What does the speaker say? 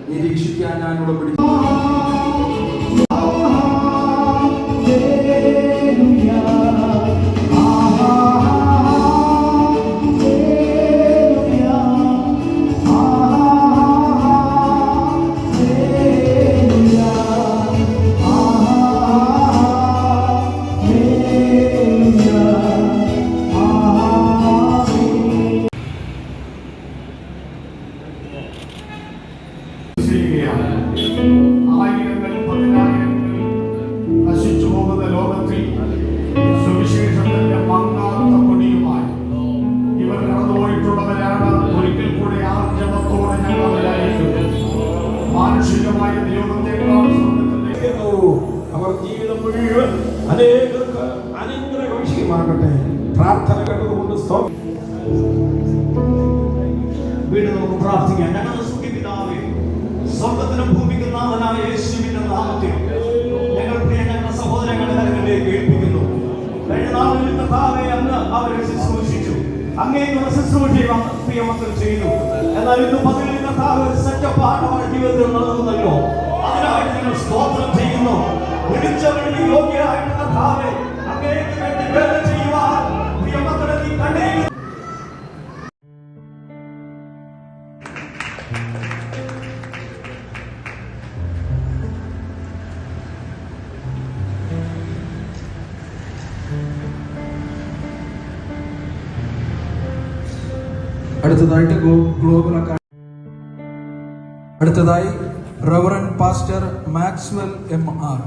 നിരീക്ഷിക്കാൻ ഞാനിവിടെ പിടിച്ചു. ആയിരങ്ങൾ പതിനായിരങ്ങൾ നശിച്ചു പോകുന്ന ലോകത്തിൽ സുവിശേഷത്തിന്റെ മങ്ങാത്ത കൊടിയുമായി ഇവർ കടന്നുപോയിട്ടുള്ളവരാണ്. ഒരിക്കൽ കൂടെ ആർജവത്തോടെ ഞങ്ങൾ അവരായിരിക്കും. മാനുഷികമായ ദൈവത്തെക്കാൾ അവർ ജീവിതം മുഴുവൻ അനേകർക്ക് അനുഗ്രഹ വിഷയമാകട്ടെ. പ്രാർത്ഥന കേട്ടതുകൊണ്ട് വീണ്ടും നമുക്ക് പ്രാർത്ഥിക്കാം. ഞങ്ങളുടെ സുഖപിതാവേ, സ്വർഗത്തിനും ഭൂമിക്കും നാഥനായ യേശുവിന്റെ നാമത്തിൽ ഞങ്ങൾ ഞങ്ങളുടെ സഹോദരങ്ങളുടെ കരങ്ങളിലേക്ക് ഏൽപ്പിക്കുന്നു. കഴിഞ്ഞ നാളുകളിൽ കർത്താവേ അങ്ങ് അവരെ ശുശ്രൂഷിച്ചു, അങ്ങേക്കുള്ള ശുശ്രൂഷയും പ്രിയമക്കൾ ചെയ്തു. എന്നാൽ ഇന്ന് പകലിൽ കർത്താവ് സെറ്റപ്പാട് അവരുടെ ജീവിതത്തിൽ നടന്നല്ലോ. അതിനായിട്ട് ഞങ്ങൾ സ്തോത്രം ചെയ്യുന്നു. വിളിച്ചവരുടെ യോഗ്യരായിട്ട് കർത്താവേ അങ്ങേക്ക് വേണ്ടി വേല ചെയ്യുവാൻ പ്രിയമക്കളെ നീ കണ്ടേക്കും. അടുത്തതായി reverend pastor Maxwell M R.